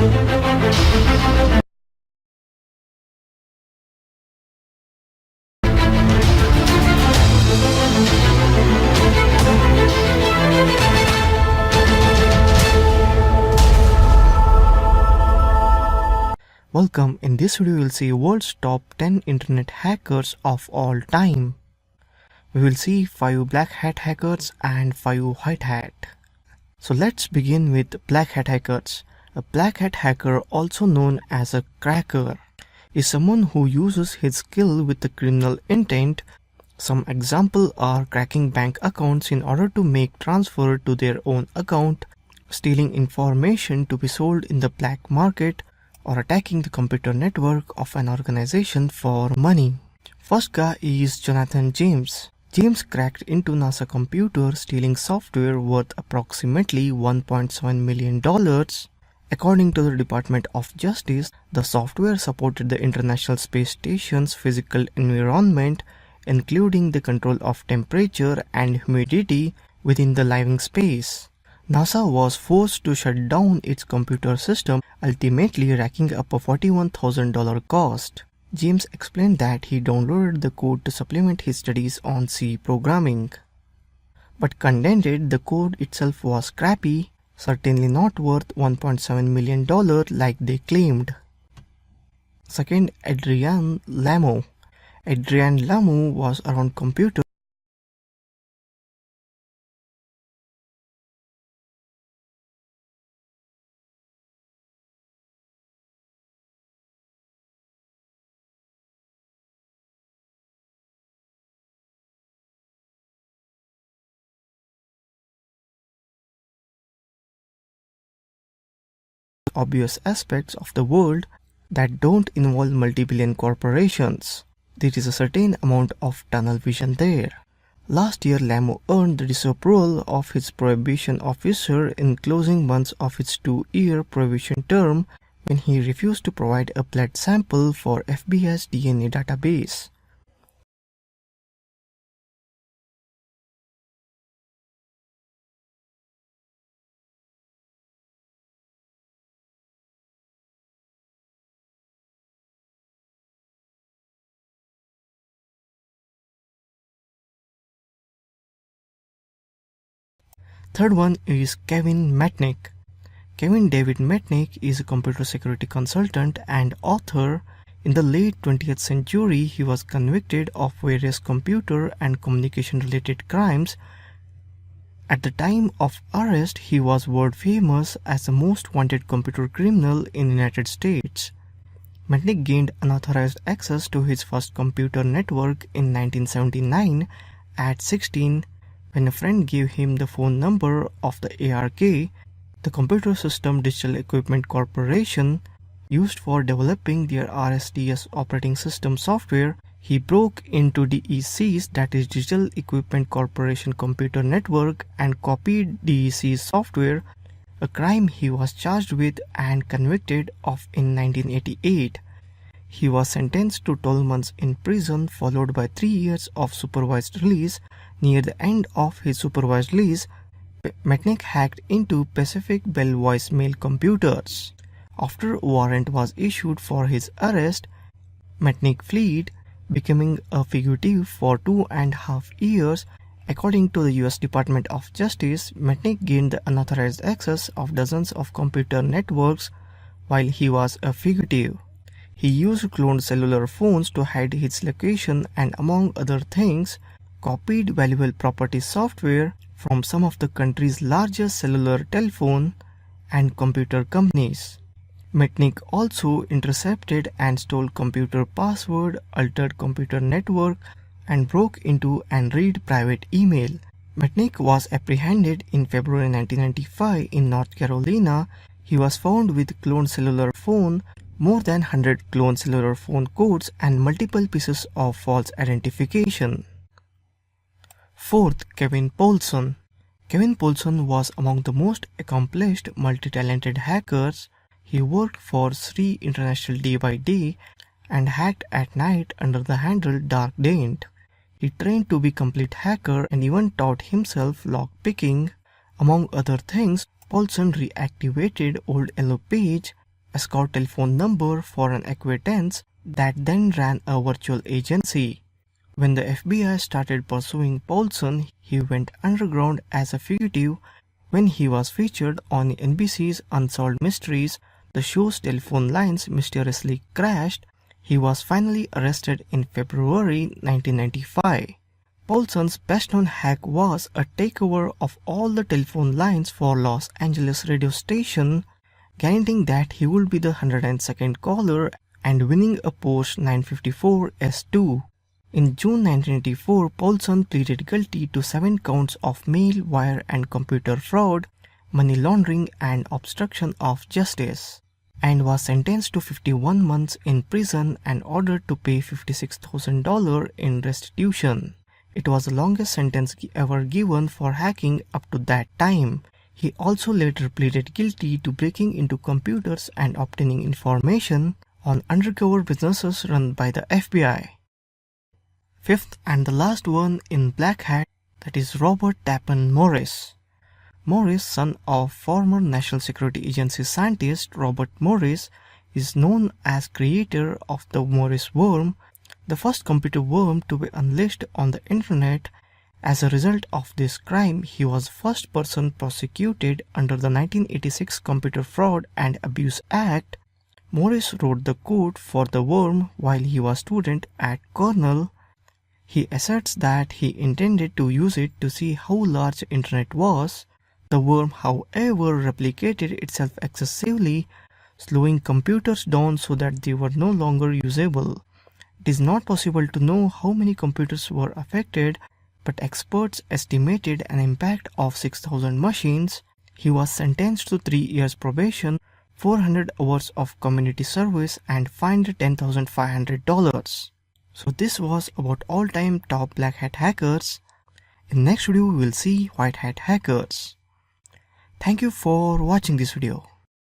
Welcome, in this video we will see world's top 10 internet hackers of all time. We will see 5 black hat hackers and 5 white hat. So let's begin with black hat hackers. A black hat hacker, also known as a cracker, is someone who uses his skill with a criminal intent. Some examples are cracking bank accounts in order to make transfer to their own account, stealing information to be sold in the black market, or attacking the computer network of an organization for money. First guy is Jonathan James. James cracked into NASA computer, stealing software worth approximately $1.7 million. According to the Department of Justice, the software supported the International Space Station's physical environment, including the control of temperature and humidity within the living space. NASA was forced to shut down its computer system, ultimately racking up a $41,000 cost. James explained that he downloaded the code to supplement his studies on C programming, but contended the code itself was crappy, certainly not worth $1.7 million like they claimed. Second, Adrian Lamo. Adrian Lamo was around computer obvious aspects of the world that don't involve multi-billion corporations. There is a certain amount of tunnel vision there. Last year, Lamo earned the disapproval of his probation officer in closing months of its 2-year probation term when he refused to provide a blood sample for FBI's DNA database. Third one is Kevin Mitnick. Kevin David Mitnick is a computer security consultant and author. In the late 20th century, he was convicted of various computer and communication-related crimes. At the time of arrest, he was world famous as the most wanted computer criminal in the United States. Mitnick gained unauthorized access to his first computer network in 1979 at 16 when a friend gave him the phone number of the ARK, the Computer System Digital Equipment Corporation, used for developing their RSDS operating system software. He broke into DEC's, that is Digital Equipment Corporation computer network, and copied DEC's software, a crime he was charged with and convicted of in 1988. He was sentenced to 12 months in prison, followed by 3 years of supervised release. Near the end of his supervised release, Mitnick hacked into Pacific Bell voicemail computers. After a warrant was issued for his arrest, Mitnick fled, becoming a fugitive for 2.5 years. According to the US Department of Justice, Mitnick gained the unauthorized access of dozens of computer networks while he was a fugitive. He used cloned cellular phones to hide his location and, among other things, copied valuable property software from some of the country's largest cellular telephone and computer companies. Mitnick also intercepted and stole computer password, altered computer network, and broke into and read private email. Mitnick was apprehended in February 1995 in North Carolina. He was found with cloned cellular phone, more than 100 cloned cellular phone codes, and multiple pieces of false identification. Fourth, Kevin Poulson. Kevin Poulson was among the most accomplished, multi-talented hackers. He worked for SRI International day by day and hacked at night under the handle Dark Daint. He trained to be a complete hacker and even taught himself lockpicking. Among other things, Poulson reactivated old Yellow Page, escort telephone number for an acquaintance that then ran a virtual agency. When the FBI started pursuing Paulson, he went underground as a fugitive. When he was featured on NBC's Unsolved Mysteries, the show's telephone lines mysteriously crashed. He was finally arrested in February 1995. Paulson's best-known hack was a takeover of all the telephone lines for Los Angeles radio station, guaranteeing that he would be the 102nd caller and winning a Porsche 954 S2. In June 1984, Paulson pleaded guilty to 7 counts of mail, wire and computer fraud, money laundering and obstruction of justice, and was sentenced to 51 months in prison and ordered to pay $56,000 in restitution. It was the longest sentence ever given for hacking up to that time. He also later pleaded guilty to breaking into computers and obtaining information on undercover businesses run by the FBI. Fifth and the last one in Black Hat, that is Robert Tappan Morris. Morris, son of former National Security Agency scientist Robert Morris, is known as creator of the Morris worm, the first computer worm to be unleashed on the internet. As a result of this crime, he was the first person prosecuted under the 1986 Computer Fraud and Abuse Act. Morris wrote the code for the worm while he was a student at Cornell. He asserts that he intended to use it to see how large the internet was. The worm, however, replicated itself excessively, slowing computers down so that they were no longer usable. It is not possible to know how many computers were affected, but experts estimated an impact of 6,000 machines. He was sentenced to 3 years probation, 400 hours of community service, and fined $10,500. So this was about all-time top Black Hat hackers. In next video we will see White Hat hackers. Thank you for watching this video.